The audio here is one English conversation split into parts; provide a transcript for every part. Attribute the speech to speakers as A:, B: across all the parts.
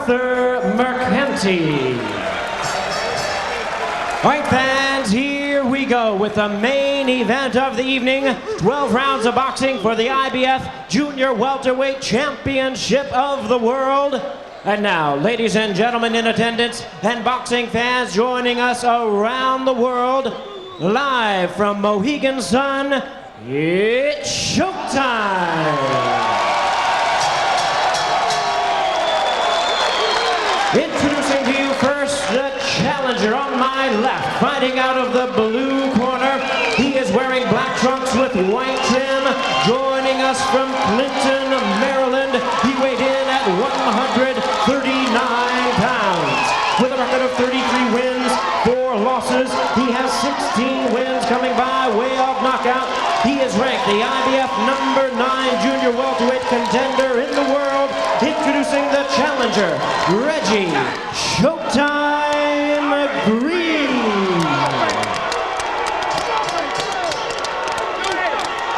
A: Arthur Mercanti. All right, fans, here we go with the main event of the evening. 12 rounds of boxing for the IBF Junior Welterweight Championship of the World. And now, ladies and gentlemen in attendance and boxing fans joining us around the world, live from Mohegan Sun, it's showtime! Introducing to you first the challenger on my left, fighting out of the blue corner. He is wearing black trunks with white trim. Joining us from Clinton, Maryland, he weighed in at 139 pounds. With a record of 33 wins, 4 losses, he has 16 wins coming by way of knockout. He is ranked the IBF number 9 junior welterweight contender in the world. Introducing the challenger, Reggie Showtime Green.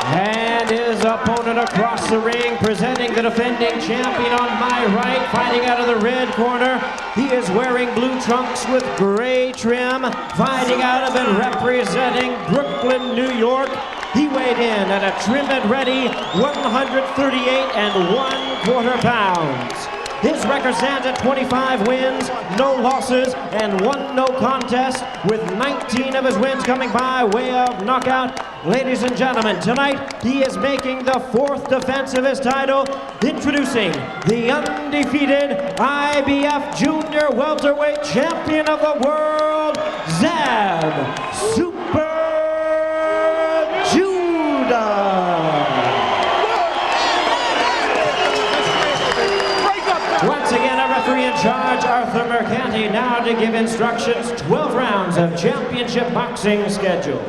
A: And his opponent across the ring, presenting the defending champion on my right, fighting out of the red corner. He is wearing blue trunks with gray trim, fighting out of and representing Brooklyn, New York. He weighed in at a trim and ready 138 1/4 pounds. His record stands at 25 wins, no losses, and 1 no contest, with 19 of his wins coming by way of knockout. Ladies and gentlemen, tonight he is making the 4th defense of his title, introducing the undefeated IBF Junior Welterweight Champion of the World, Zab Judah. Once again, our referee in charge, Arthur Mercanti, now to give instructions. 12 rounds of championship boxing schedule.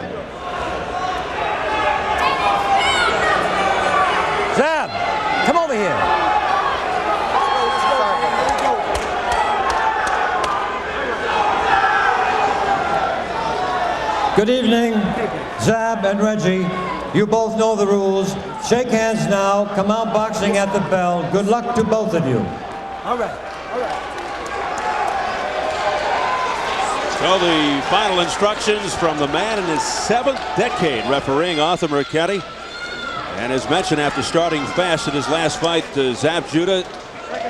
B: Zab, come over here. Good evening, Zab and Reggie. You both know the rules. Shake hands now. Come out boxing at the bell. Good luck to both of you.
C: All right.
D: So the final instructions from the man in his 7th decade refereeing, Arthur Mercanti. And as mentioned, after starting fast in his last fight, Zab Judah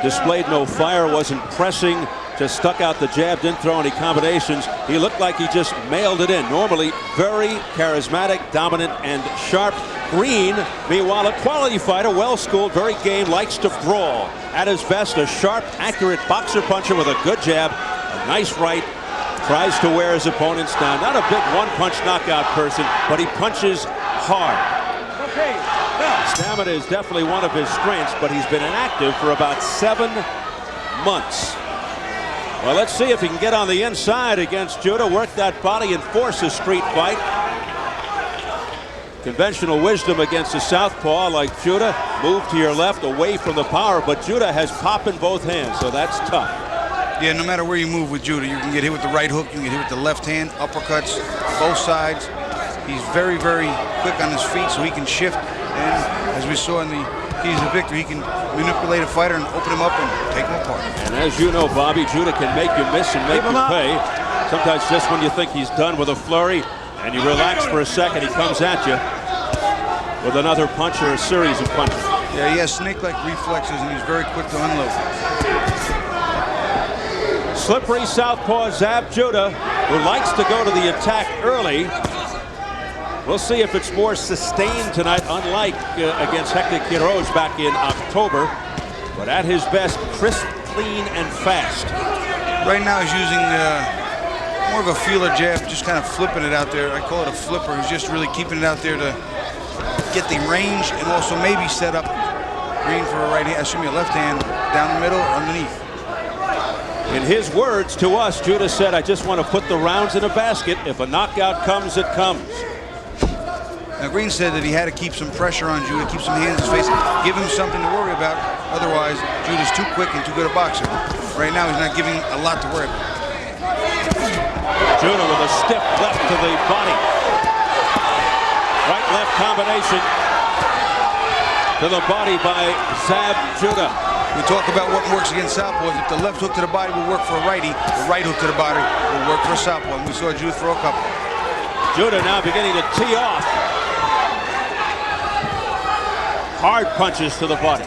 D: displayed no fire, wasn't pressing, just stuck out the jab, didn't throw any combinations. He looked like he just mailed it in. Normally very charismatic, dominant, and sharp. Greene, meanwhile, a quality fighter, well-schooled, very game, likes to brawl. At his best, a sharp, accurate boxer puncher with a good jab, a nice right, tries to wear his opponents down. Not a big one-punch knockout person, but he punches hard. Stamina is definitely one of his strengths, but he's been inactive for about 7 months. Well, let's see if he can get on the inside against Judah, work that body and force a street fight. Conventional wisdom against a southpaw like Judah. Move to your left, away from the power, but Judah has pop in both hands, so that's tough.
E: Yeah, no matter where you move with Judah, you can get hit with the right hook, you can get hit with the left hand, uppercuts, both sides. He's very, very quick on his feet, so he can shift. And as we saw in the keys of victory, he can manipulate a fighter and open him up and take him apart.
D: And as you know, Bobby, Judah can make you miss and make you pay. Sometimes just when you think he's done with a flurry and you relax for a second, he comes at you with another punch or a series of punches.
E: Yeah, he has snake-like reflexes, and he's very quick to unload.
D: Slippery southpaw Zab Judah, who likes to go to the attack early. We'll see if it's more sustained tonight, unlike against Hector Quiroz back in October. But at his best, crisp, clean, and fast.
E: Right now he's using more of a feeler jab, just kind of flipping it out there. I call it a flipper. He's just really keeping it out there to get the range and also maybe set up Greene for a right hand, excuse me, a left hand down the middle, underneath.
D: In his words to us, Judah said, "I just want to put the rounds in a basket. If a knockout comes, it comes."
E: Now Greene said that he had to keep some pressure on Judah, keep some hands in his face, give him something to worry about. Otherwise, Judah's too quick and too good a boxer. Right now, he's not giving a lot to worry about.
D: Judah with a stiff left to the body. Right-left combination to the body by Zab Judah.
E: We talk about what works against southpaws. If the left hook to the body will work for a righty, the right hook to the body will work for a southpaw. And we saw Judah throw a couple.
D: Judah now beginning to tee off. Hard punches to the body.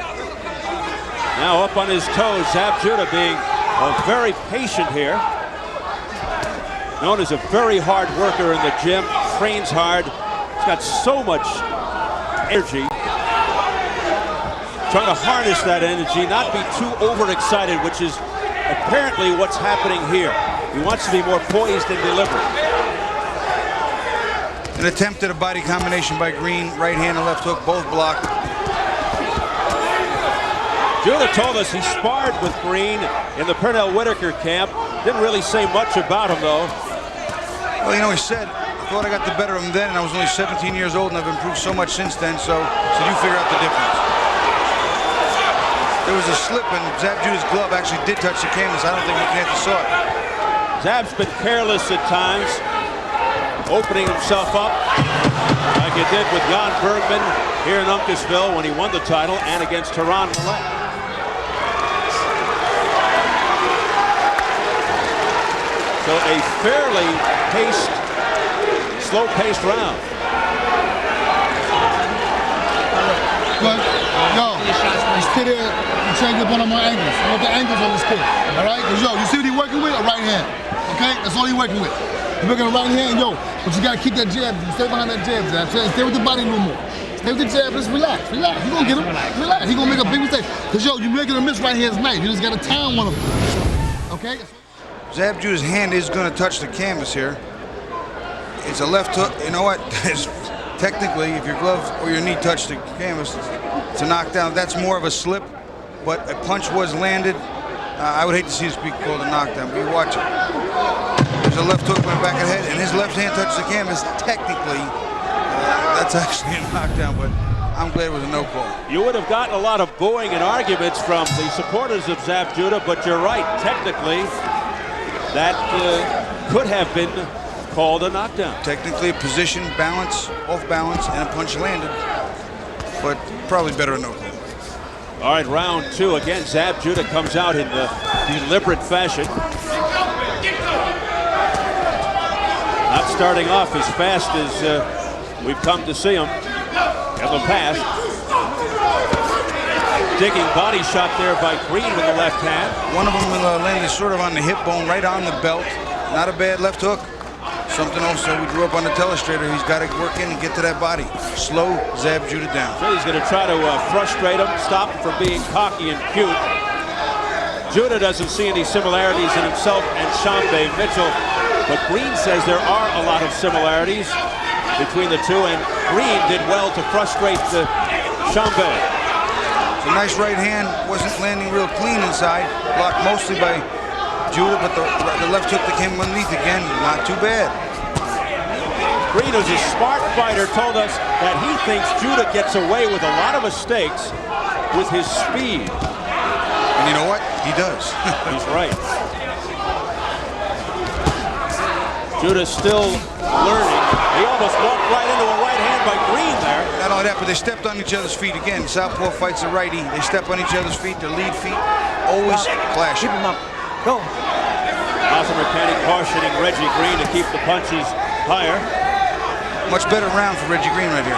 D: Now up on his toes, Zab Judah being very patient here. Known as a very hard worker in the gym, trains hard. He's got so much energy. Trying to harness that energy, not be too overexcited, which is apparently what's happening here. He wants to be more poised and deliberate.
E: An attempt at a body combination by Greene, right hand and left hook, both blocked.
D: Judah told us he sparred with Greene in the Pernell Whitaker camp. Didn't really say much about him, though.
E: Well, you know, he said, I thought I got the better of him then, and I was only 17 years old, and I've improved so much since then, so you figure out the difference. There was a slip, and Zab Judah's glove actually did touch the canvas. I don't think McNanty saw it.
D: Zab's been careless at times, opening himself up like he did with Jan Bergman here in Uncasville when he won the title and against Tehran Malek. So a fairly slow-paced round.
C: But, yo, you sit there and try to get one of my angles. I want the angles on this kid, all right? Because, yo, you see what he's working with? A right hand, okay? That's all he's working with. He's working a right hand, yo, but you got to keep that jab. Stay behind that jab, Zab. Stay with the body a little more. Stay with the jab, just relax. You're going to get him. Relax. He's going to make a big mistake. Because, yo, you're making a miss right here is nice. You just got to time one of them, okay?
E: Zab Judah's hand is going to touch the canvas here. It's a left hook. You know what? Technically, if your glove or your knee touch the canvas, it's a knockdown. That's more of a slip, but a punch was landed. I would hate to see this be called a knockdown, but you watch it. There's a left hook went back of the head, and his left hand touched the canvas. Technically, that's actually a knockdown, but I'm glad it was a no call. You
D: would have gotten a lot of booing and arguments from the supporters of Zab Judah, but you're right. Technically, that could have been called a knockdown.
E: Technically, position, balance, off balance, and a punch landed, but probably better a no call.
D: All right, round two. Again, Zab Judah comes out in the deliberate fashion. Not starting off as fast as we've come to see him in the past. Digging body shot there by Greene with the left hand.
E: One of them landed sort of on the hip bone, right on the belt. Not a bad left hook. Something also we drew up on the telestrator. He's got to work in and get to that body. Slow Zab Judah down.
D: So he's going to try to frustrate him, stop him from being cocky and cute. Judah doesn't see any similarities in himself and Shambe Mitchell, but Greene says there are a lot of similarities between the two, and Greene did well to frustrate Shambe.
E: It's a nice right hand, wasn't landing real clean inside, blocked mostly by Judah, but the left hook that came underneath again, not too bad.
D: Greene, who's a smart fighter, told us that he thinks Judah gets away with a lot of mistakes with his speed.
E: And you know what? He does.
D: He's right. Judah's still learning. He almost walked right into a right hand by Greene there.
E: Not only that, but they stepped on each other's feet again. Southpaw fights a righty. They step on each other's feet. Their lead feet always clash.
B: Keep him up. Go.
D: Arthur Mechanic cautioning Reggie Green to keep the punches higher.
E: Much better round for Reggie Green right here.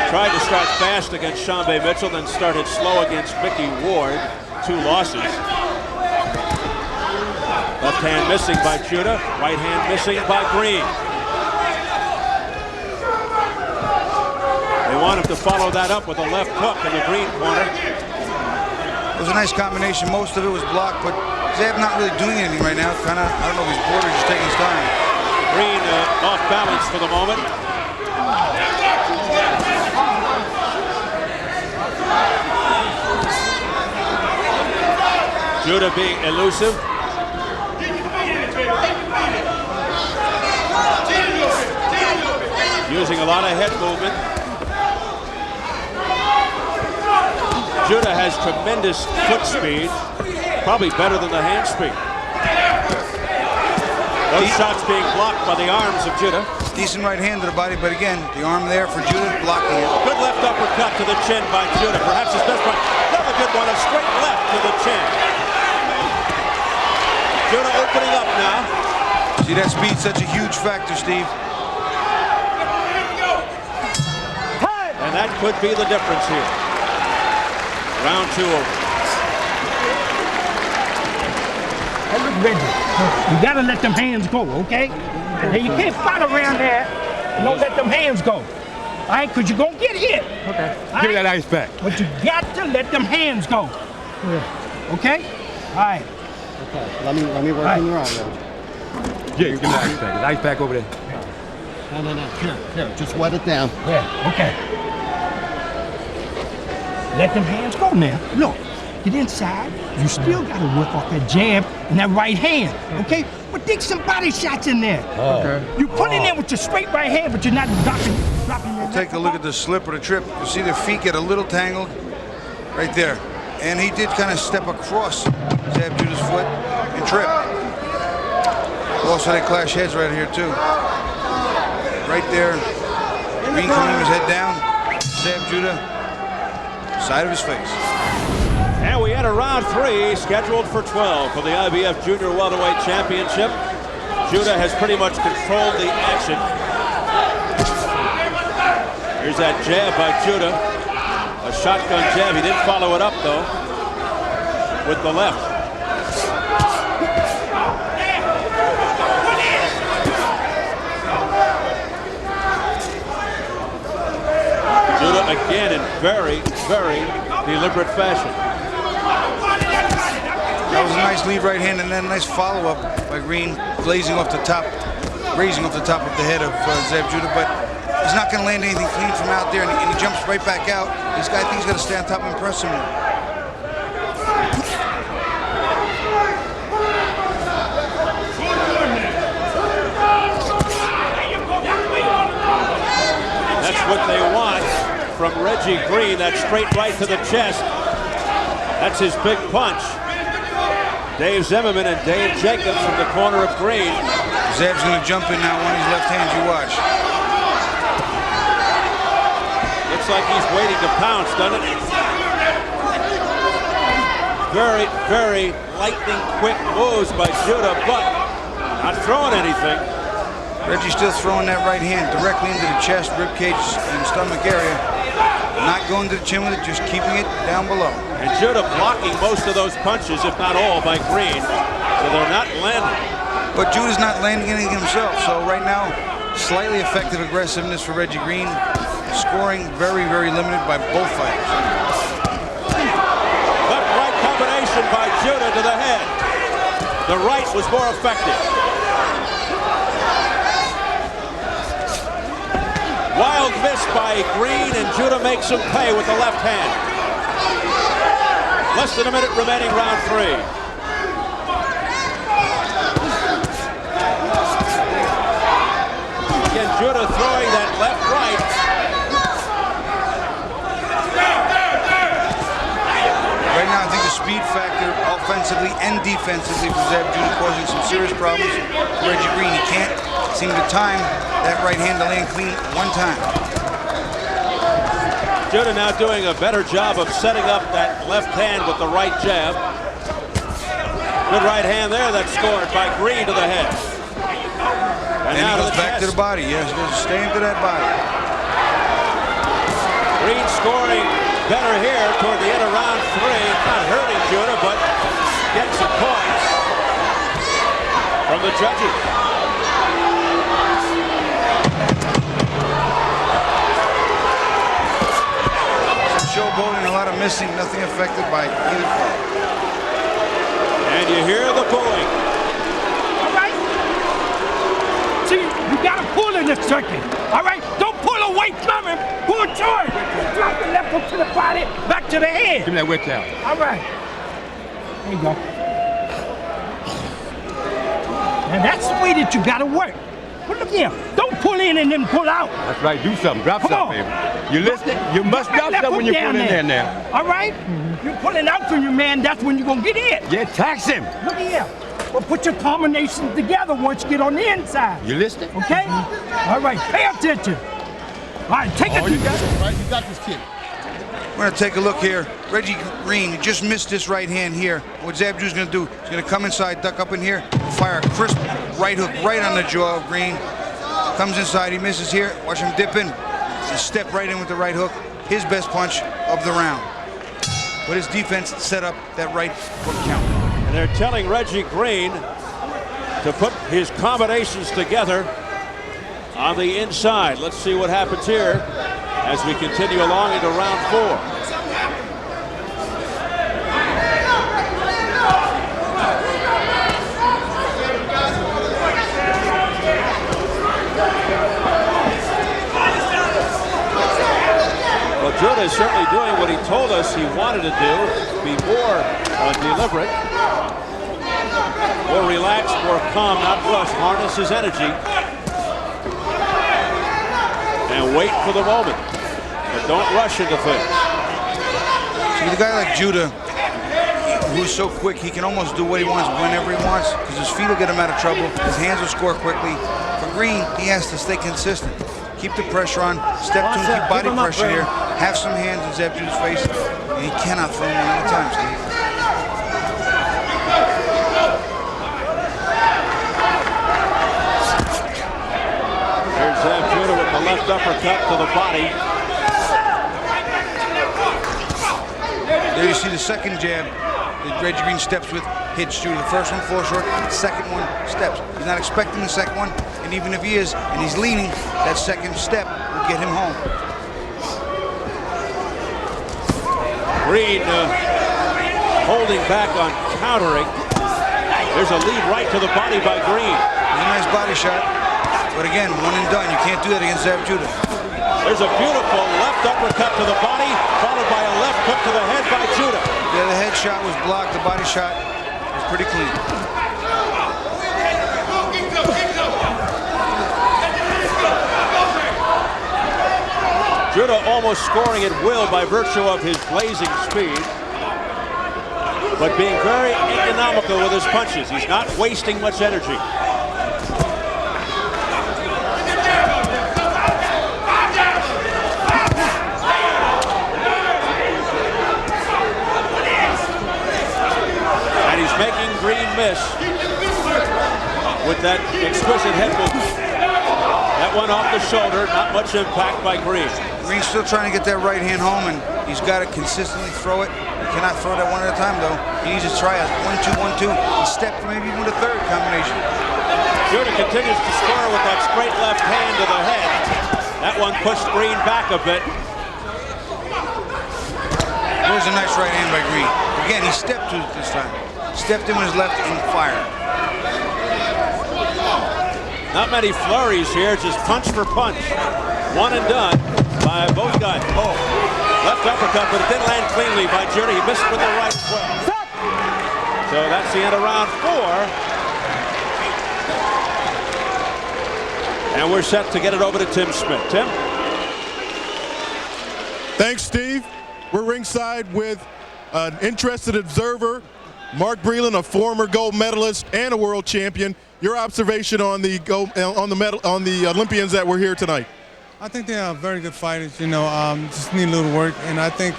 D: Tried to start fast against Shambe Mitchell, then started slow against Mickey Ward. 2 losses. Left hand missing by Judah, right hand missing by Greene. They want him to follow that up with a left hook in the Greene corner.
E: It was a nice combination. Most of it was blocked, but Zab not really doing anything right now. Kind of, I don't know if he's bored or just taking his time.
D: Greene off balance for the moment. Judah being elusive. Using a lot of head movement. Judah has tremendous foot speed, probably better than the hand speed. Those shots being blocked by the arms of Judah.
E: Decent right hand to the body, but again, the arm there for Judah blocking it.
D: Good left uppercut to the chin by Judah. Perhaps his best one. Another good one, a straight left to the chin. Judah opening up now.
E: See, that speed such a huge factor, Steve.
D: And that could be the difference here. Round 2 over.
F: Hey, look, Reggie, you gotta let them hands go, okay? Hey, you can't fight around there and don't let them hands go. All right, because you're going to get hit. Okay.
G: Give me that ice pack.
F: But you got to let them hands go. Okay? All right.
H: Okay, let me work on your arm, Reggie.
G: Yeah, give me that ice pack. The ice pack over there.
H: No. Here, just wet it down.
F: Yeah, okay. Let them hands go now. Look, get inside. You still got to work off that jab and that right hand, okay? But dig some body shots in there.
H: Okay.
F: You put in there with your straight right hand, but you're not dropping your
E: Take a look at the slip or the trip. You see their feet get a little tangled right there. And he did kind of step across Zab Judah's foot and trip. Also, they clash heads right here, too. Right there. Greene coming his head down. Zab Judah, side of his face.
D: And we enter round 3, scheduled for 12 for the IBF Junior Welterweight Championship. Judah has pretty much controlled the action. Here's that jab by Judah. A shotgun jab. He didn't follow it up, though, with the left. Judah again in very, very deliberate fashion.
E: That was a nice lead right hand and then a nice follow-up by Greene, raising off the top of the head of Zab Judah, but he's not going to land anything clean from out there, and he jumps right back out. This guy thinks he's going to stay on top and impress him.
D: That's what they want from Reggie Green, that straight right to the chest. That's his big punch. Dave Zimmerman and Dave Jacobs from the corner of Greene.
E: Zab's going to jump in now on his left hand, you watch.
D: Looks like he's waiting to pounce, doesn't it? Very, very lightning quick moves by Judah, but not throwing anything.
E: Reggie's still throwing that right hand directly into the chest, rib cage, and stomach area. Not going to the chin with it, just keeping it down below.
D: And Judah blocking most of those punches, if not all, by Greene. So they're not landing.
E: But Judah's not landing anything himself. So right now, slightly effective aggressiveness for Reggie Green. Scoring very, very limited by both fighters.
D: Left right combination by Judah to the head. The right was more effective. Wild miss by Greene, and Judah makes him pay with the left hand. Less than a minute remaining, round 3. Again, Judah throwing that left right.
E: Right now, I think the speed factor, offensively and defensively, for Zab Judah causing some serious problems for Reggie Green. He can't seem to time that right hand to land clean one time.
D: Judah now doing a better job of setting up that left hand with the right jab. Good right hand there that's scored by Greene to the head.
E: And he goes back to the body. Yes, he goes staying to that body.
D: Greene scoring better here toward the end of round 3. Not hurting Judah, but getting some points from the judges.
E: Showboating, a lot of missing, nothing affected by either fight.
D: And you hear the booing.
F: All right? See, you got to pull in the circuit. All right? Don't pull away from him. Pull toward him. Drop the left hook to the body, back to the head.
G: Give me that whip out.
F: All right. There you go. And that's the way that you got to work. But look here. Don't pull in and then pull out.
G: That's right. Do something. Drop something, baby. You listening? You must drop something when you pull in there now.
F: All right? You're pulling out from your man, that's when you're going to get hit.
G: Yeah, tax him.
F: Look here. Well, put your combinations together once you get on the inside.
G: You listening?
F: Okay? All right, pay attention. All right, take it.
C: You got this kid.
E: We're going to take a look here. Reggie Green just missed this right hand here. What Zab Judah's going to do, he's going to come inside, duck up in here, fire a crisp right hook right on the jaw of Greene. Comes inside, he misses here. Watch him dip in. Step right in with the right hook. His best punch of the round. But his defense set up that right hook count.
D: And they're telling Reggie Green to put his combinations together on the inside. Let's see what happens here as we continue along into round 4. Well, Judah is certainly doing what he told us he wanted to do, be more deliberate, more relaxed, more calm, not rush, harness his energy, and wait for the moment. But don't rush into things.
E: See, with a guy like Judah, who's so quick, he can almost do what he wants whenever he wants, because his feet will get him out of trouble, his hands will score quickly. For Greene, he has to stay consistent. Keep the pressure on, step to him, keep body pressure here, have some hands in Zab Judah's face, and he cannot throw him at a time, Steve.
D: Here's Zab Judah with the left uppercut to the body.
E: There you see the second jab that Reggie Green steps with, hits Judah. The first one falls short, the second one steps. He's not expecting the second one, and even if he is, and he's leaning, that second step will get him home.
D: Greene holding back on countering. There's a lead right to the body by Greene.
E: A nice body shot, but again, one and done. You can't do that against Zab Judah.
D: There's a beautiful left uppercut to the body, followed by a left hook to the head by Judah.
E: Yeah, the head shot was blocked. The body shot was pretty clean.
D: Judah almost scoring at will by virtue of his blazing speed, but being very economical with his punches. He's not wasting much energy. And he's making Greene miss with that exquisite head movement. That one off the shoulder, not much impact by Greene.
E: Greene's still trying to get that right hand home, and he's got to consistently throw it. He cannot throw that one at a time, though. He needs to try a 1-2, 1-2. He stepped maybe even with a third combination.
D: Judah continues to score with that straight left hand to the head. That one pushed Greene back a bit.
E: There's a nice right hand by Greene. Again, he stepped to it this time. Stepped in with his left and fired.
D: Not many flurries here, just punch for punch. One and done by both guys. Oh, left uppercut, but it didn't land cleanly by Judah. He missed with the right foot. So that's the end of round 4. And we're set to get it over to Tim Smith. Tim?
I: Thanks, Steve. We're ringside with an interested observer, Mark Breland, a former gold medalist and a world champion. Your observation on the Olympians that were here tonight?
J: I think they are very good fighters. You know, just need a little work, and I think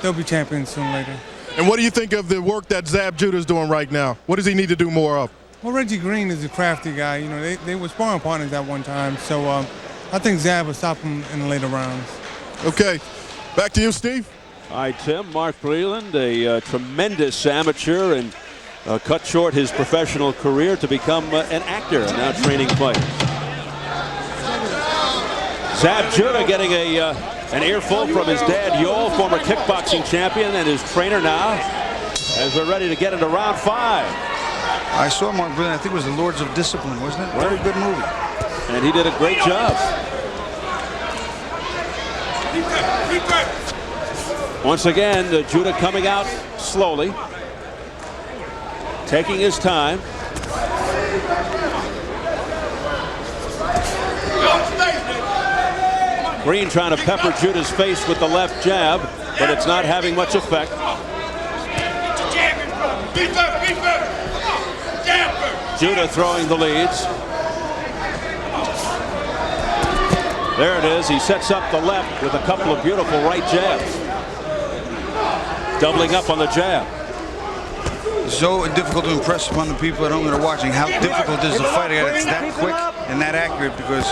J: they'll be champions soon later.
I: And what do you think of the work that Zab Judah is doing right now? What does he need to do more of?
J: Well, Reggie Green is a crafty guy. You know, they were sparring partners at one time, so I think Zab will stop him in the later rounds.
I: Okay, back to you, Steve.
D: Hi, Tim. Mark Breland, a tremendous amateur, and cut short his professional career to become an actor and now training players. Zab Judah getting an earful from his dad, Yoel, former kickboxing champion, and his trainer now, as we're ready to get into round 5.
E: I saw Mark Breland. I think it was the Lords of Discipline, wasn't it? Very good movie.
D: And he did a great job. Once again, Judah coming out slowly, taking his time. Greene trying to pepper Judah's face with the left jab, but it's not having much effect. Judah throwing the leads. There it is. He sets up the left with a couple of beautiful right jabs. Doubling up on the jab.
E: So difficult to impress upon the people at home that are watching how difficult it is to fight a guy that's that quick and that accurate, because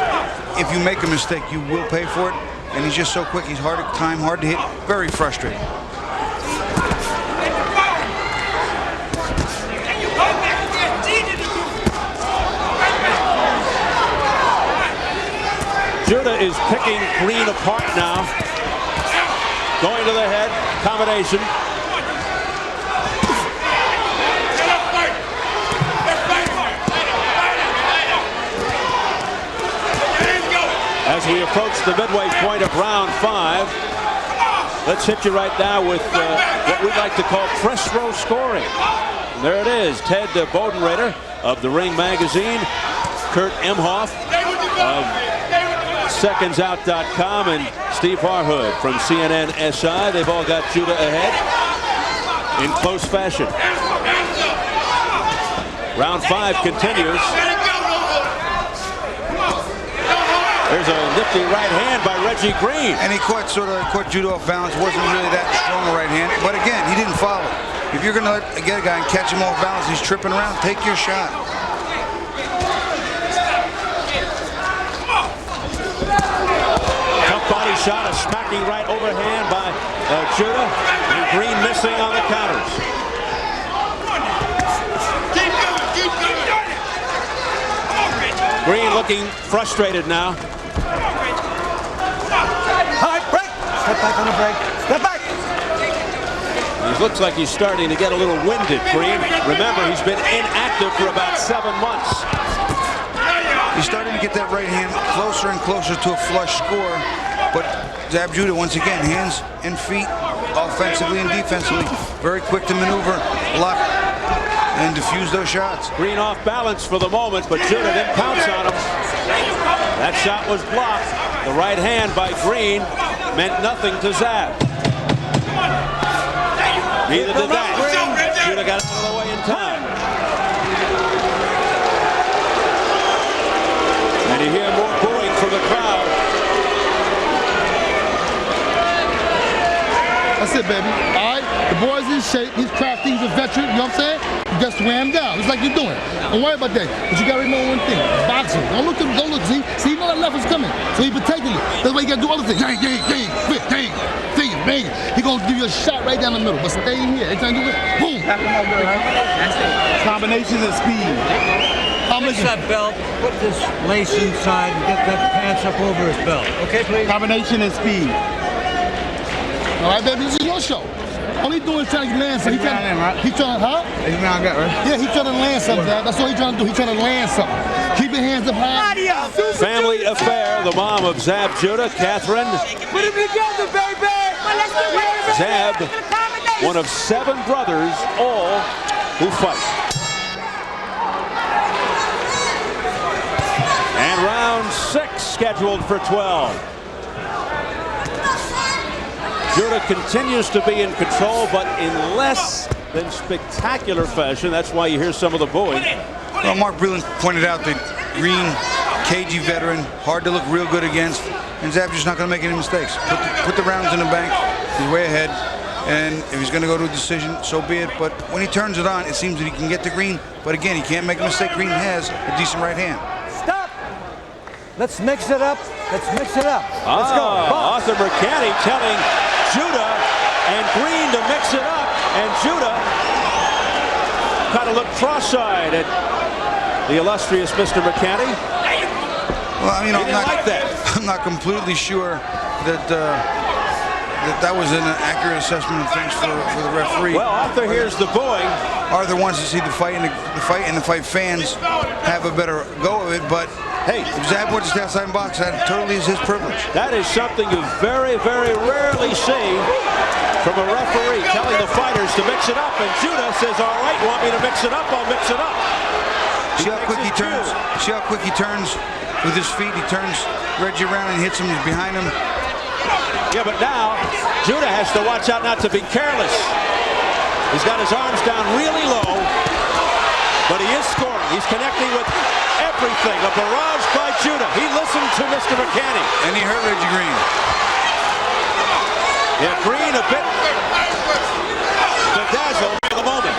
E: if you make a mistake, you will pay for it. And he's just so quick. He's hard to time, hard to hit, very frustrating.
D: Judah is picking Greene apart now. Going to the head, combination. As we approach the midway point of round 5, let's hit you right now with what we like to call press row scoring. And there it is. Ted Bodenrader of the Ring Magazine, Kurt Emhoff of SecondsOut.com, and Steve Harhood from CNN SI. They've all got Judah ahead in close fashion. Round 5 continues. There's a nifty right hand by Reggie Green.
E: And he caught Judah off balance. Wasn't really that strong a right hand. But again, he didn't follow. If you're going to get a guy and catch him off balance, he's tripping around, take your shot.
D: Body shot, a smacking right overhand by Judah, and Greene missing on the counters. Greene looking frustrated now.
B: High break. Step back on the break. Step back.
D: He looks like he's starting to get a little winded, Greene. Remember, he's been inactive for about 7 months.
E: He's starting to get that right hand closer and closer to a flush score. But Zab Judah, once again, hands and feet, offensively and defensively, very quick to maneuver, block, and diffuse those shots.
D: Greene off balance for the moment, but Judah didn't pounce on him. That shot was blocked. The right hand by Greene meant nothing to Zab. Neither did that. Judah got out of the way in time. And you hear more booing from the crowd.
C: That's it, baby. All right? The boy's in shape. He's crafty. He's a veteran. You know what I'm saying? You just wear him down. It's like you're doing. Don't worry about that. But you got to remember one thing. Boxing. Don't look. See, you know that left is coming. So he protecting you. That's why you got to do other things. He going to give you a shot right down the middle. But stay in here. Every time you do it, boom.
F: Combination of speed.
B: Fix that belt, put this lace inside, and get that pants up over his belt. Okay, please?
F: Combination and speed.
C: All right, baby, this is your show. All he's doing is trying to land something. He's trying to, huh?
F: He's round gut, right?
C: Yeah, he's trying to land something. That's what he's trying to do. He's trying to land something. Keep your hands up high.
D: Family affair. The mom of Zab Judah, Catherine.
F: Put him together, baby!
D: Zab, one of 7 brothers, all who fight. And round 6 scheduled for 12. Judah continues to be in control, but in less than spectacular fashion. That's why you hear some of the booing.
E: Well, Mark Breland pointed out that Greene, cagey veteran, hard to look real good against, and Zab just not going to make any mistakes. Put the rounds in the bank. He's way ahead, and if he's going to go to a decision, so be it. But when he turns it on, it seems that he can get to Greene. But again, he can't make a mistake. Greene has a decent right hand.
B: Stop. Let's mix it up. Let's mix it up. Let's go.
D: Arthur Mercante telling Judah and Greene to mix it up, and Judah kind of looked cross-eyed at the illustrious Mr. Mercante.
E: Well, you know,
D: I'm
E: not completely sure that that was an accurate assessment of things for the referee.
D: Well, Arthur hears the booing.
E: Arthur wants to see the fight, and the fight fans have a better go of it. But hey, if Zab wants to stay outside and box, that totally is his privilege.
D: That is something you very, very rarely see from a referee telling the fighters to mix it up, and Judah says, "All right, you want me to mix it up? I'll mix it up."
E: See how quick he turns. See how quick he turns with his feet. He turns Reggie around and hits him. He's behind him.
D: Yeah, but now Judah has to watch out not to be careless. He's got his arms down really low. but he is scoring. He's connecting with everything. A barrage by Judah. He listened to Mr. McCanny.
E: And he hurt Reggie Green.
D: Yeah, Greene a bit bedazzled for the moment.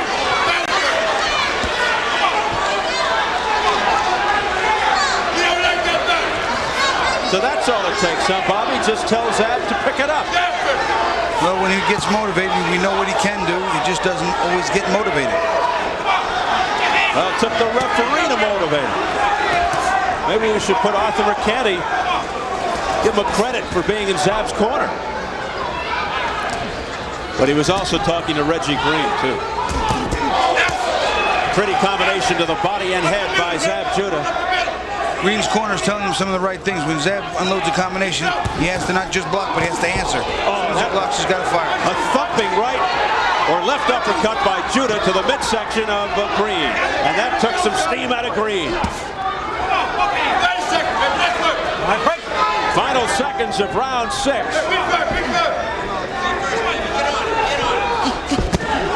D: So that's all it takes, huh, Bobby? Just tell Zab to pick it up.
E: Well, when he gets motivated, we know what he can do. He just doesn't always get motivated.
D: Well, it took the referee to motivate him. Maybe we should put Arthur McCanny, give him a credit for being in Zab's corner. But he was also talking to Reggie Green, too. Pretty combination to the body and head by Zab Judah.
E: Green's corner is telling him some of the right things. When Zab unloads a combination, he has to not just block, but he has to answer.
D: Oh,
E: Zab blocks, he's got to fire.
D: A thumping right or left uppercut by Judah to the midsection of Greene. And that took some steam out of Greene. Final seconds of round 6.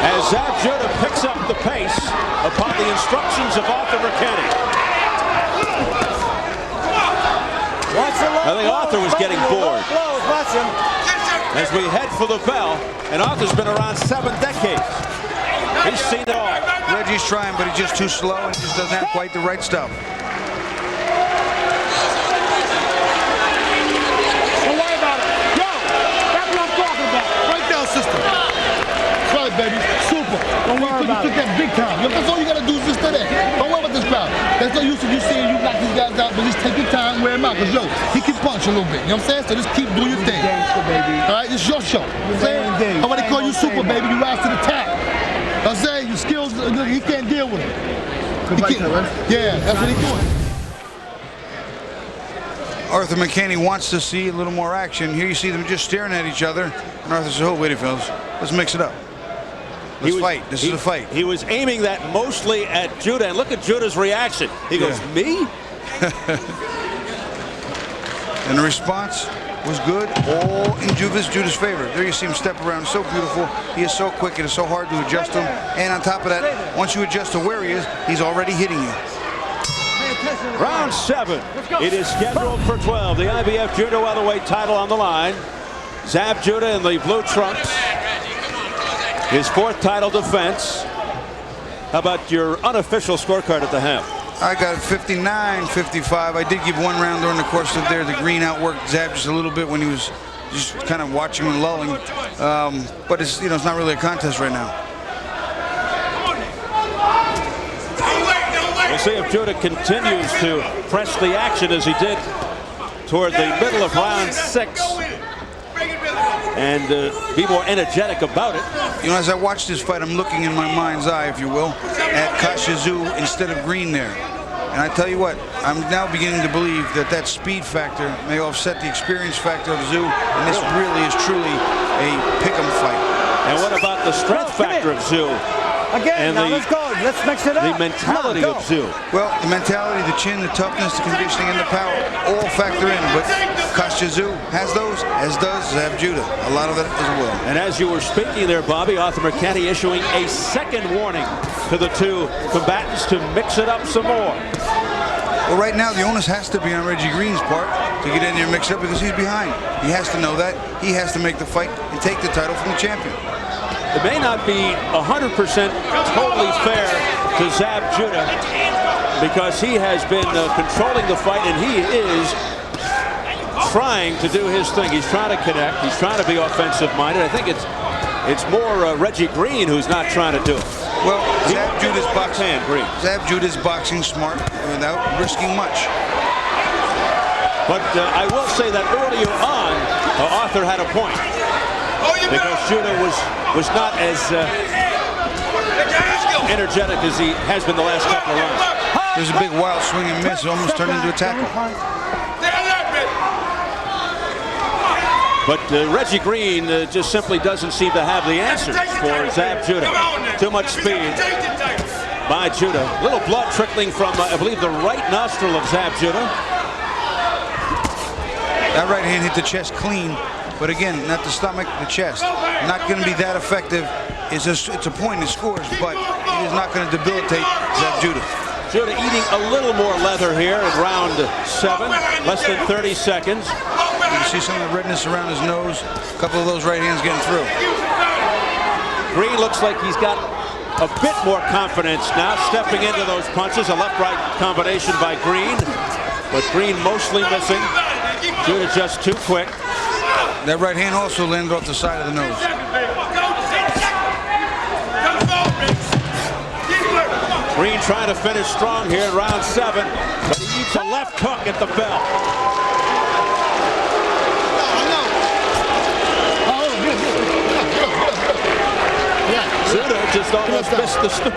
D: As Zab Judah picks up the pace upon the instructions of Arthur McCanny. I think Arthur was getting bored. As we head for the bell, and Arthur's been around 7 decades. He's seen it all.
E: Reggie's trying, but he's just too slow and just doesn't have quite the right stuff.
C: Don't worry about it. Yo, that's what I'm talking about. Breakdown system. That's right, baby. Super. Don't worry about it. You took that big time. Yo, that's all you got to do is just stay there. Don't worry about this crowd. There's no use of you seeing you knock these guys out, but just take your time, wear them out. Because, yo, he can punch a little bit. You know what I'm saying? So just keep doing your thing. All right? This is your show. You know what I'm saying? Nobody call you super, baby. You rise to the top. I'm saying your skills, he can't deal with them. Yeah, that's what he's doing.
E: Arthur McCanny wants to see a little more action. Here you see them just staring at each other. And Arthur says, oh, wait a minute, fellas. Let's mix it up. Let's fight. This is a fight.
D: He was aiming that mostly at Judah. And look at Judah's reaction. He goes, me?
E: And the response was good, all in Judah's favor. There you see him step around, so beautiful. He is so quick, it is so hard to adjust him. And on top of that, once you adjust to where he is, he's already hitting you.
D: Round 7. It is scheduled for 12. The IBF Junior Welterweight title on the line. Zab Judah in the blue trunks. His 4th title defense. How about your unofficial scorecard at the half?
E: I got 59-55. I did give 1 round during the course of there. The Greene outworked Zab just a little bit when he was just kind of watching and lulling. But it's, you know, it's not really a contest right now.
D: We'll see if Judah continues to press the action as he did toward the middle of round 6 and be more energetic about it.
E: You know, as I watch this fight, I'm looking in my mind's eye, if you will, at Kashizu instead of Greene there. And I tell you what, I'm now beginning to believe that that speed factor may offset the experience factor of Zhu, and this really is truly a pick'em fight.
D: And what about the strength factor of Zhu?
B: Again, now let's go. Let's mix it up.
D: The mentality of Zhu.
E: Well, the mentality, the chin, the toughness, the conditioning, and the power all factor in. But Kashizu has those, as does Zab Judah. A lot of that as well.
D: And as you were speaking there, Bobby, Arthur McCanny issuing a 2nd warning to the 2 combatants to mix it up some more.
E: Well, right now, the onus has to be on Reggie Green's part to get in there and mix it up because he's behind. He has to know that. He has to make the fight and take the title from the champion.
D: It may not be 100% totally fair to Zab Judah because he has been controlling the fight and he is trying to do his thing. He's trying to connect. He's trying to be offensive-minded. I think it's more Reggie Green who's not trying to do it.
E: Well, Zab Judah's boxing. Zab Judah's boxing smart without risking much.
D: But I will say that earlier on, Arthur had a point because Judah was not as energetic as he has been the last couple of rounds.
E: There's a big wild swing and miss. It almost turned into a tackle.
D: But Reggie Green just simply doesn't seem to have the answers for Zab Judah. Too much speed by Judah. A little blood trickling from, I believe, the right nostril of Zab Judah.
E: That right hand hit the chest clean. But again, not the stomach, the chest. Not going to be that effective. It's a point in scores, but It is not going to debilitate Zab Judah.
D: Judah eating a little more leather here in round 7, less than 30 seconds.
E: You can see some of the redness around his nose. A couple of those right hands getting through.
D: Greene looks like he's got a bit more confidence now, stepping into those punches. A left-right combination by Greene, but Greene mostly missing. Judah just too quick.
E: That right hand also landed off the side of the nose.
D: Greene trying to finish strong here in round 7, but he eats a left hook at the bell. Judah just almost missed the stool.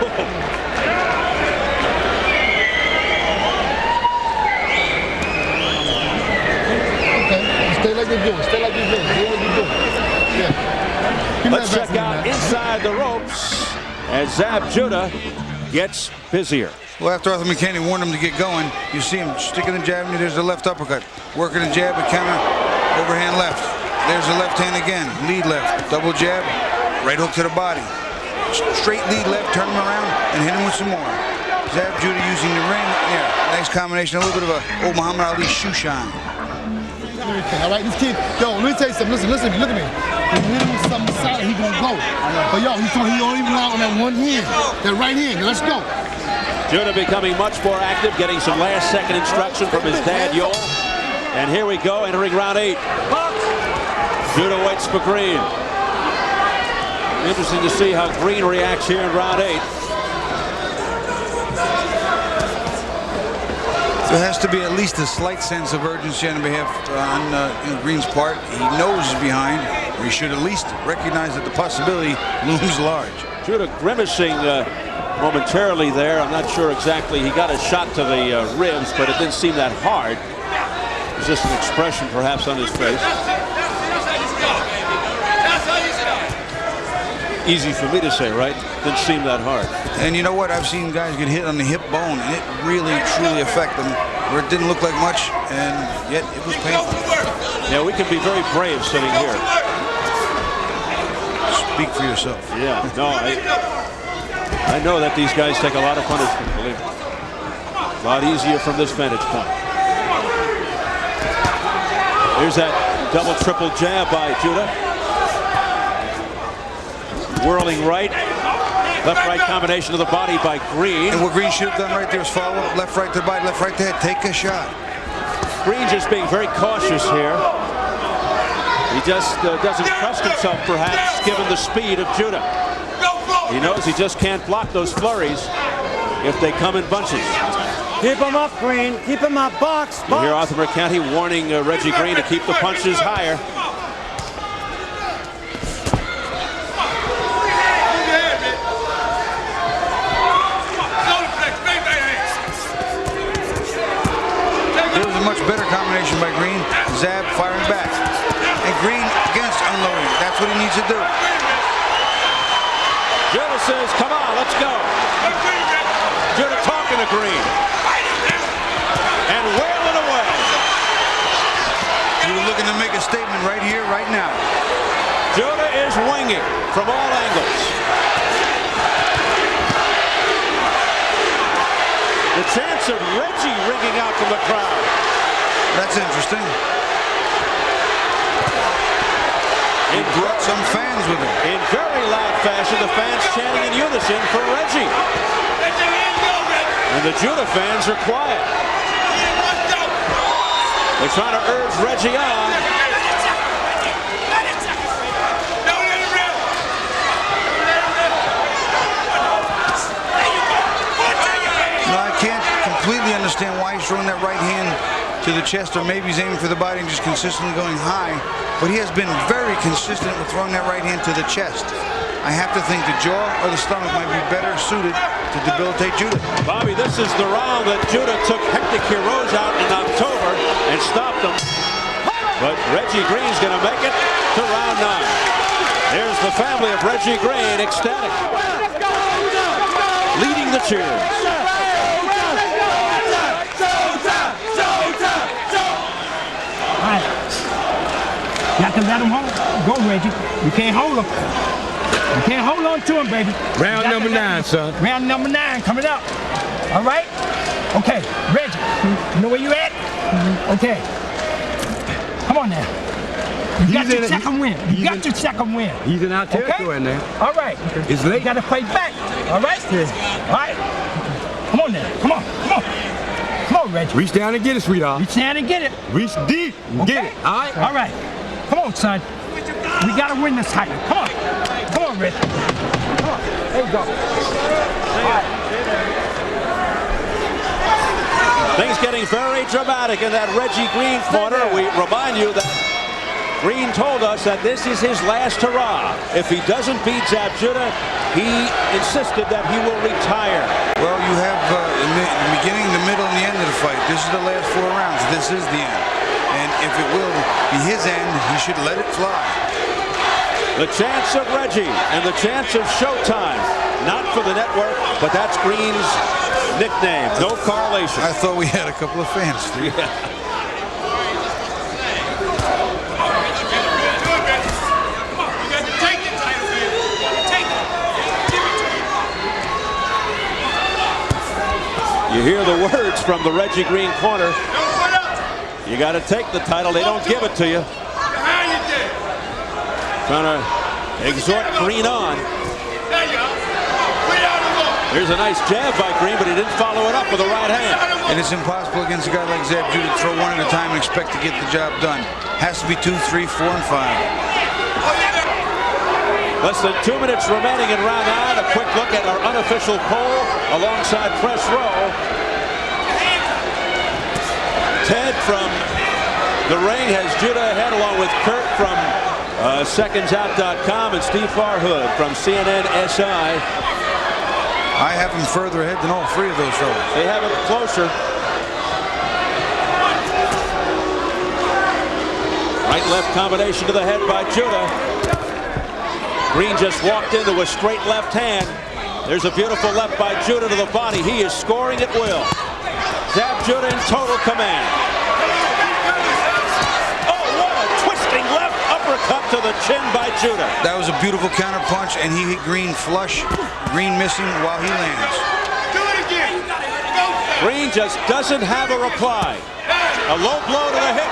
C: Stay like you're doing. Stay like you're doing. Do what you're doing. Yeah.
D: Let's check out inside the ropes as Zab Judah gets busier.
E: Well, after Arthur McKinney warned him to get going, you see him sticking the jab, and there's the left uppercut. Working the jab, a counter, overhand left. There's the left hand again, lead left, double jab, right hook to the body. Straight lead left, turn him around, and hit him with some more. Zab Judah using the ring. Yeah, nice combination. A little bit of a old Muhammad Ali shoe shine.
C: All right, this kid, yo, let me tell you something. Listen, look at me. If you hit him with something solid, he gonna go. But yo, he only rely on that one hand, that right hand. Let's go.
D: Judah becoming much more active, getting some last-second instruction from his dad, Yoel. And here we go, entering round 8. Judah waits for Greene. Interesting to see how Greene reacts here in round 8.
E: There has to be at least a slight sense of urgency on behalf on Greene's part. He knows he's behind, or he should at least recognize that the possibility looms large.
D: Judah grimacing momentarily there. I'm not sure exactly. He got a shot to the ribs, but it didn't seem that hard. It was just an expression perhaps on his face. Easy for me to say, right? Didn't seem that hard.
E: And you know what? I've seen guys get hit on the hip bone, and it really, truly affected them, where it didn't look like much, and yet it was painful.
D: Yeah, we can be very brave sitting here.
E: Speak for yourself.
D: Yeah, no, I know that these guys take a lot of punishment, believe me. A lot easier from this vantage point. Here's that double, triple jab by Judah. Whirling right. Left-right combination of the body by Greene.
E: And what Greene should have done right there is follow up. Left-right to the body, left-right to the head. Take a shot.
D: Greene just being very cautious here. He just doesn't trust himself, perhaps, given the speed of Judah. He knows he just can't block those flurries if they come in bunches.
B: Keep him up, Greene. Keep him up. Box, box.
D: You hear Arthur McKinney warning Reggie Green to keep the punches higher.
E: There was a much better combination by Greene. Zab firing back. And Greene against unloading. That's what he needs to do.
D: Judah says, come on, let's go. Judah talking to Greene. And wailing away.
E: Judah looking to make a statement right here, right now.
D: Judah is winging from all angles. The chance of Reggie ringing out from the crowd.
E: That's interesting. He brought some fans with him.
D: In very loud fashion, the fans chanting in unison for Reggie. And the Judah fans are quiet. They're trying to urge Reggie on.
E: No, I can't completely understand why he's throwing that right hand to the chest, or maybe he's aiming for the body and just consistently going high. But he has been very consistent with throwing that right hand to the chest. I have to think the jaw or the stomach might be better suited to debilitate Judah.
D: Bobby, this is the round that Judah took Hector Quiroz out in October and stopped him. But Reggie Green's going to make it to round 9. Here's the family of Reggie Green, ecstatic, leading the cheers.
F: You have to let him hold. Go, Reggie. You can't hold him. Okay, hold on to him, baby.
G: Round number 9, son.
F: Round number 9 coming up. All right? Okay, Reggie, you know where you at? Okay. Come on now. You got your second win. You got your second win.
G: He's in our territory now.
F: All right.
G: It's late.
F: You got to fight back. All right? All right. Come on now. Come on. Come on. Come on, Reggie.
G: Reach down and get it, sweetheart.
F: Reach down and get it.
G: Reach deep and get it. All right?
F: All right. Come on, son. We got to win this title. Come on. Come on, Reggie. Come on. There you go. All right.
D: Things getting very dramatic in that Reggie Green corner. We remind you that Greene told us that this is his last hurrah. If he doesn't beat Zab Judah, he insisted that he will retire.
E: Well, you have in the beginning, the middle, and the end of the fight. This is the last 4 rounds. This is the end. And if it will be his end, he should let it fly.
D: The chance of Reggie and the chance of Showtime. Not for the network, but that's Greene's nickname. No correlation.
E: I thought we had a couple of fans.
D: Yeah. You hear the words from the Reggie Green corner. You got to take the title. They don't give it to you. Trying to exhort Greene on. Here's a nice jab by Greene, but he didn't follow it up with the right hand.
E: And it's impossible against a guy like Zab Judah to throw one at a time and expect to get the job done. Has to be 2, 3, 4, and 5.
D: Less than 2 minutes remaining in round 9. A quick look at our unofficial poll alongside Press Row. Ted from the ring has Judah ahead, along with Kurt from SecondsOut.com and Steve Farhood from CNN SI.
E: I have him further ahead than all 3 of those fellas.
D: They have it closer. Right-left combination to the head by Judah. Greene just walked into a straight left hand. There's a beautiful left by Judah to the body. He is scoring at will. Zab Judah in total command. Oh, what a twisting left uppercut to the chin by Judah.
E: That was a beautiful counter punch, and he hit Greene flush. Greene missing while he lands.
F: Do it again.
D: Greene just doesn't have a reply. A low blow to the hip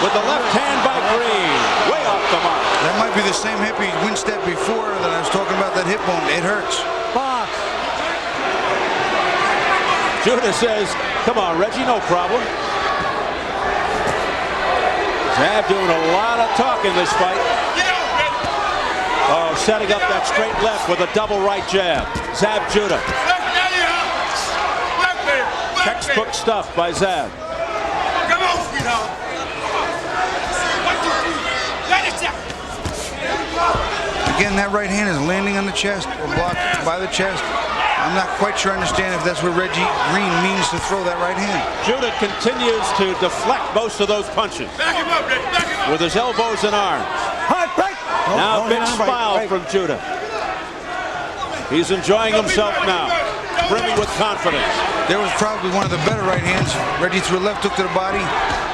D: with the left hand by Greene. Way off the mark.
E: That might be the same hip he winced at before that I was talking about, that hip bone. It hurts.
B: Box.
D: Judah says, come on, Reggie, no problem. Zab doing a lot of talk in this fight. Oh, setting up that straight left with a double right jab. Zab Judah. Textbook stuff by Zab.
F: Come on, sweetheart. 1, 2, 3.
E: Again, that right hand is landing on the chest or blocked by the chest. I'm not quite sure I understand if that's what Reggie Green means to throw that right hand.
D: Judah continues to deflect most of those punches.
F: Back him up, Reggie. Back him up.
D: With his elbows and arms. Now big smile from Judah. He's enjoying himself now, brimming with confidence.
E: There was probably one of the better right hands. Reggie threw a left hook to the body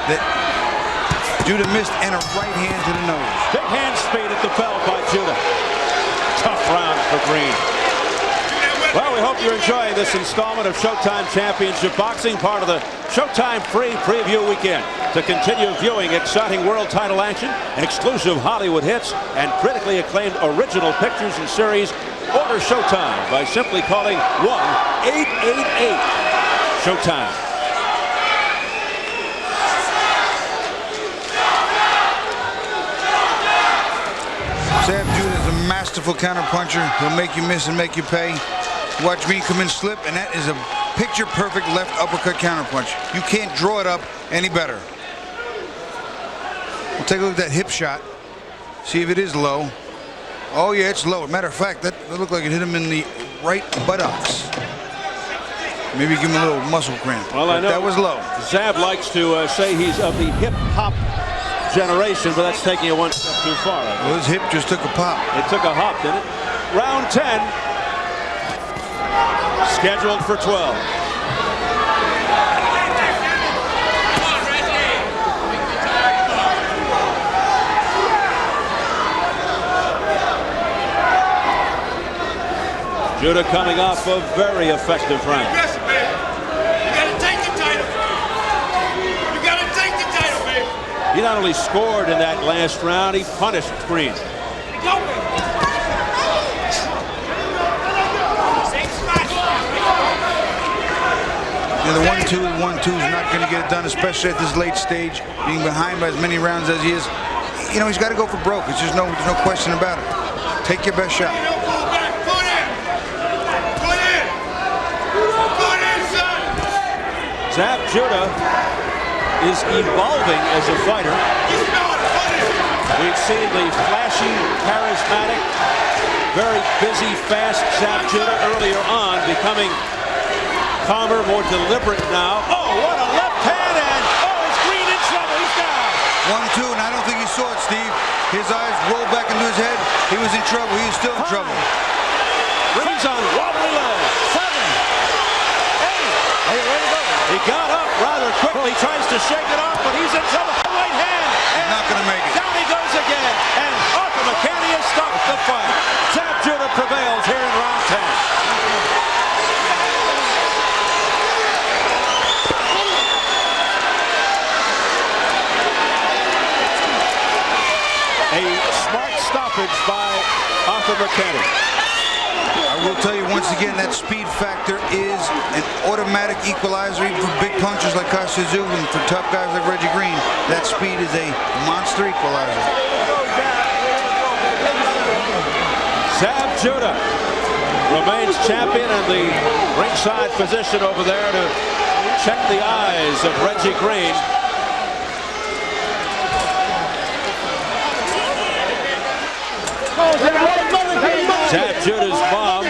E: that Judah missed, and a right hand to the nose.
D: Big hand speed at the bell by Judah. Tough round for Greene. Well, we hope you're enjoying this installment of Showtime Championship Boxing, part of the Showtime Free Preview Weekend. To continue viewing exciting world title action, exclusive Hollywood hits, and critically acclaimed original pictures and series, order Showtime by simply calling 1-888-SHOWTIME.
E: Zab Judah is a masterful counterpuncher. He'll make you miss and make you pay. Watch Greene come in, slip, and that is a picture-perfect left uppercut counterpunch. You can't draw it up any better. We'll take a look at that hip shot. See if it is low. Oh, yeah, it's low. Matter of fact, that looked like it hit him in the right buttocks. Maybe give him a little muscle cramp.
D: Well, I know
E: that was low.
D: Zab likes to say he's of the hip-hop generation, but that's taking it one step too far.
E: Well, his hip just took a pop.
D: It took a hop, didn't it? Round 10. Scheduled for 12. Judah coming off a very effective round.
F: You gotta take the title. You gotta take the title, baby.
D: He not only scored in that last round, he punished Greene.
F: Go, baby.
E: The 1-2 is not going to get it done, especially at this late stage, being behind by as many rounds as he is. You know, he's got to go for broke. It's just there's no question about it. Take your best shot.
D: Zab Judah is evolving as a fighter. We've seen the flashy, charismatic, very busy, fast Zab Judah earlier on, becoming calmer, more deliberate now. Oh, what a left hand, and is Greene in trouble? He's down.
E: 1-2, and I don't think he saw it, Steve. His eyes rolled back into his head. He was in trouble. He was still in trouble.
D: Greene's on wobbly legs. 7, 8. He got up rather quickly, tries to shake it off, but he's in trouble. Right hand.
E: He's not going to make it.
D: Down he goes again, and Arthur McCanny has stopped the fight. Zab Judah prevails here in round 10. A smart stoppage by Arthur McCanny.
E: I will tell you once again, that speed factor is an automatic equalizer, even for big punchers like Costa-Zub and for tough guys like Reggie Green. That speed is a monster equalizer.
D: Zab Judah remains champion in the ringside position over there to check the eyes of Reggie Green. Zab Judah's mom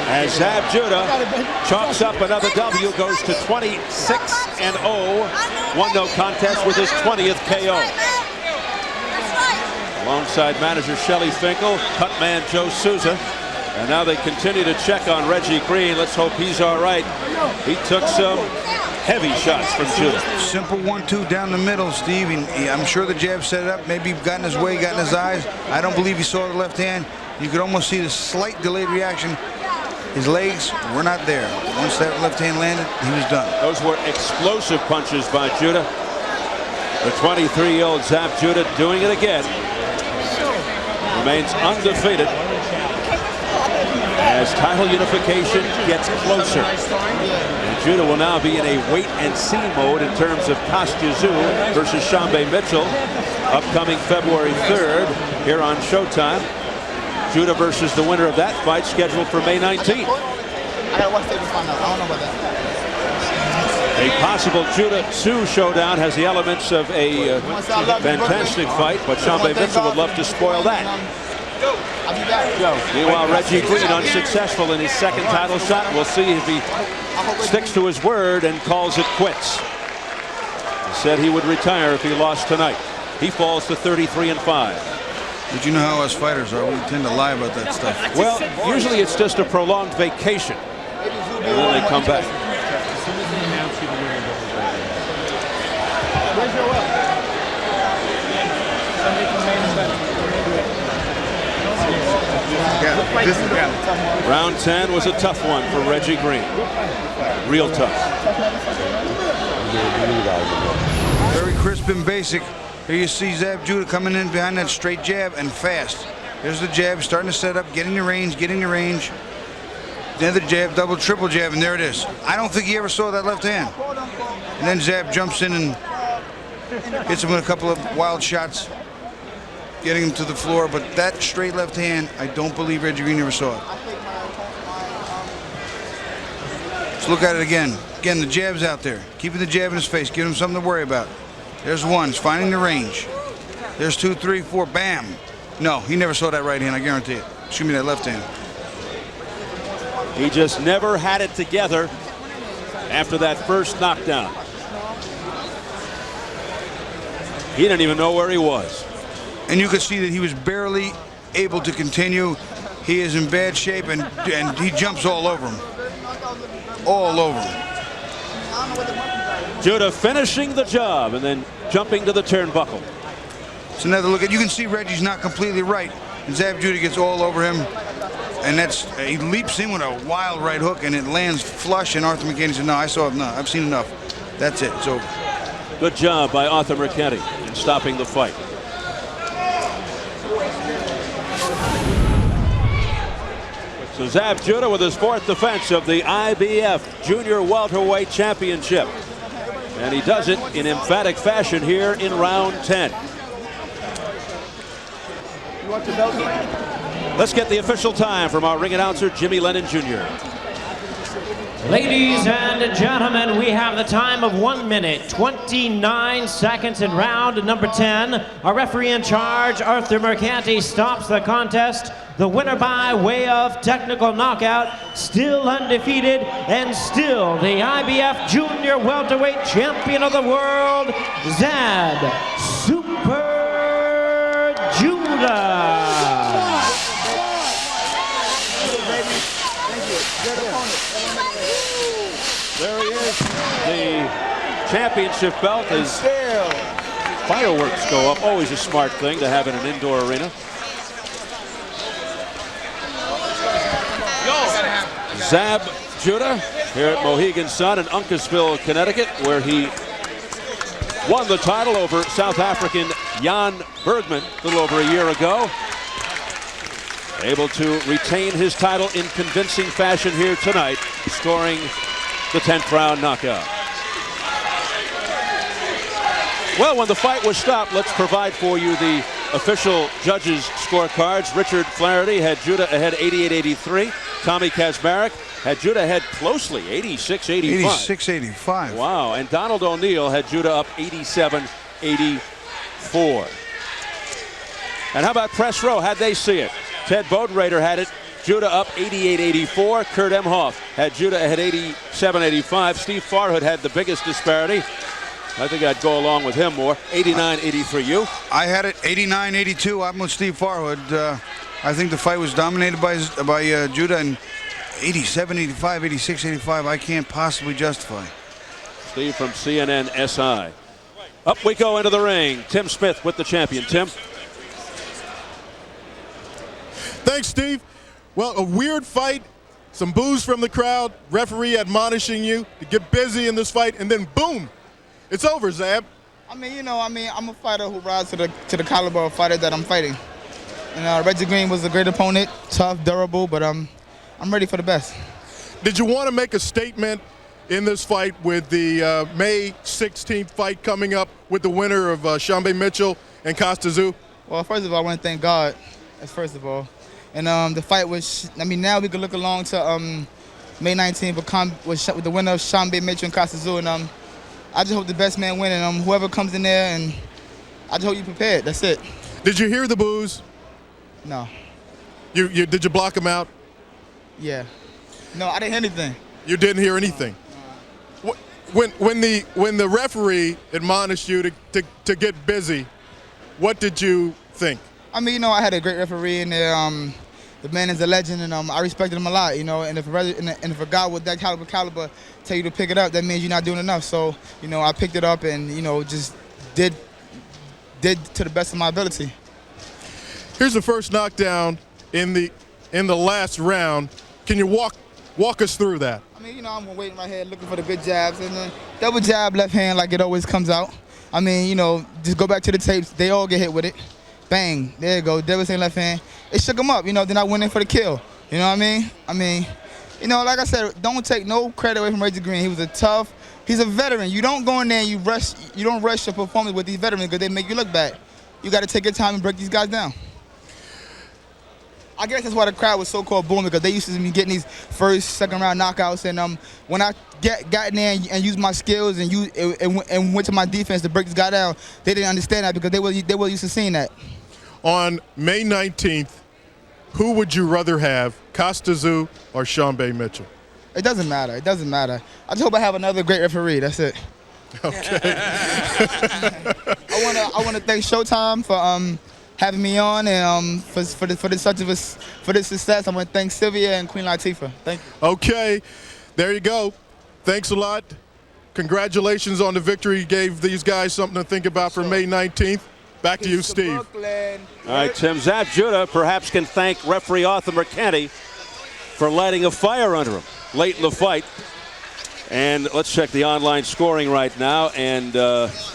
D: as Zab Judah chalks up another W, goes to 26-0, won no contest with his 20th KO. Alongside manager Shelly Finkel, cut man Joe Souza, and now they continue to check on Reggie Green. Let's hope he's all right. He took some heavy shots from Judah.
E: Simple 1-2 down the middle, Steve. I'm sure the jab set it up. Maybe got in his way, got in his eyes. I don't believe he saw the left hand. You could almost see the slight delayed reaction. His legs were not there. Once that left hand landed, he was done.
D: Those were explosive punches by Judah. The 23-year-old Zab Judah doing it again. Remains undefeated as title unification gets closer. And Judah will now be in a wait-and-see mode in terms of Costa-Zub versus Shambe Mitchell, upcoming February 3rd here on Showtime. Judah versus the winner of that fight scheduled for May 19th. A possible Judah-Sue showdown has the elements of a fantastic fight, but Shambe Mitchell would love to spoil that. Meanwhile, Reggie Green unsuccessful in his second title shot. We'll see if he sticks to his word and calls it quits. He said he would retire if he lost tonight. He falls to 33-5.
E: But you know how us fighters are. We tend to lie about that stuff.
D: Well, usually it's just a prolonged vacation, and then they come back. Round 10 was a tough one for Reggie Green. Real tough.
E: Very crisp and basic. Here you see Zab Judah coming in behind that straight jab and fast. There's the jab, starting to set up, getting the range, Another jab, double, triple jab, and there it is. I don't think he ever saw that left hand. And then Zab jumps in and hits him with a couple of wild shots, getting him to the floor. But that straight left hand, I don't believe Reggie Green ever saw it. Let's look at it again. Again, the jab's out there. Keeping the jab in his face, giving him something to worry about. There's one, he's finding the range. There's 2, 3, 4, bam. No, he never saw that right hand, I guarantee it. Excuse me, that left hand.
D: He just never had it together after that first knockdown. He didn't even know where he was.
E: And you could see that he was barely able to continue. He is in bad shape, and he jumps all over him. All over him.
D: Judah finishing the job and then jumping to the turnbuckle.
E: It's another look at. You can see Reggie's not completely right, and Zab Judah gets all over him, and he leaps in with a wild right hook, and it lands flush. And Arthur Mercati said, "No, I've seen enough. That's it. It's over."
D: Good job by Arthur Mercati in stopping the fight. So Zab Judah with his 4th defense of the IBF Junior Welterweight Championship. And he does it in emphatic fashion here in round 10. Let's get the official time from our ring announcer, Jimmy Lennon Jr.
A: Ladies and gentlemen, we have the time of 1 minute, 29 seconds in round number 10. Our referee in charge, Arthur Mercati, stops the contest. The winner by way of technical knockout, still undefeated and still the IBF Junior Welterweight Champion of the World, Zab Super Judah.
D: There he is. The championship belt is fireworks go up. Always a smart thing to have in an indoor arena. Zab Judah here at Mohegan Sun in Uncasville, Connecticut, where he won the title over South African Jan Bergman a little over a year ago. Able to retain his title in convincing fashion here tonight, scoring the 10th round knockout. Well, when the fight was stopped, let's provide for you the official judges' scorecards. Richard Flaherty had Judah ahead 88-83. Tommy Kazmarek had Judah ahead closely 86-85.
E: 86-85.
D: Wow, and Donald O'Neill had Judah up 87-84. And how about press row? How'd they see it? Ted Bodenrader had it. Judah up 88-84. Kurt Emhoff had Judah ahead 87-85. Steve Farhood had the biggest disparity. I think I'd go along with him more. 89-83. You?
E: I had it 89-82. I'm with Steve Farhood. I think the fight was dominated by Judah, and 87-85, 86-85. I can't possibly justify.
D: Steve from CNN SI. Up we go into the ring. Tim Smith with the champion. Tim.
I: Thanks, Steve. Well, a weird fight, some boos from the crowd, referee admonishing you to get busy in this fight, and then boom, it's over, Zab.
K: I'm a fighter who rises to the caliber of fighter that I'm fighting. And Reggie Green was a great opponent, tough, durable, but I'm ready for the best.
I: Did you want to make a statement in this fight with the May 16th fight coming up with the winner of Shambe Mitchell and Costa Tszyu?
K: Well, first of all, I want to thank God, that's first of all. And the fight was, now we can look along to May 19th with the winner of Shambe Mitchell and Costa Tszyu. And I just hope the best man win, and whoever comes in there, and I just hope you're prepared. That's it.
I: Did you hear the boos?
K: No.
I: Did you block them out?
K: Yeah. No, I didn't hear anything.
I: You didn't hear anything. When the referee admonished you to get busy, what did you think?
K: I had a great referee in there. The man is a legend, and I respected him a lot, And if a guy with that caliber tell you to pick it up, that means you're not doing enough. So, I picked it up and just did to the best of my ability.
I: Here's the first knockdown in the last round. Can you walk us through that?
K: I'm waiting right here looking for the good jabs, and then double jab left hand like it always comes out. Just go back to the tapes. They all get hit with it. Bang, there you go, devastating left hand. It shook him up, then I went in for the kill. You know what I mean? Like I said, don't take no credit away from Reggie Green. He was he's a veteran. You don't go in there and you don't rush your performance with these veterans because they make you look bad. You got to take your time and break these guys down. I guess that's why the crowd was so-called booming, because they used to be getting these first, second round knockouts, and when I got in there and used my skills and went to my defense to break this guy down, they didn't understand that because they were used to seeing that.
I: On May 19th, who would you rather have, Costa Tszyu or Shambe Mitchell?
K: It doesn't matter. It doesn't matter. I just hope I have another great referee. That's it.
I: Okay.
K: I want to thank Showtime for having me on, and for this success. I want to thank Sylvia and Queen Latifah. Thank you.
I: Okay, there you go. Thanks a lot. Congratulations on the victory. You gave these guys something to think about for May 19th. Back to you, Steve.
D: All right, Tim. Zab Judah perhaps can thank referee Arthur Mercante for lighting a fire under him late in the fight. And let's check the online scoring right now. And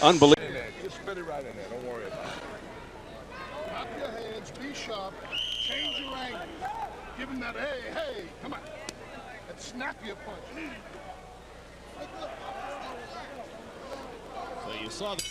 D: unbelievable.
C: Just spit it right in there. Don't worry about it. Up your hands. Be sharp. Change your angle. Give him that, hey, come on. And snap your punch.
L: So you saw the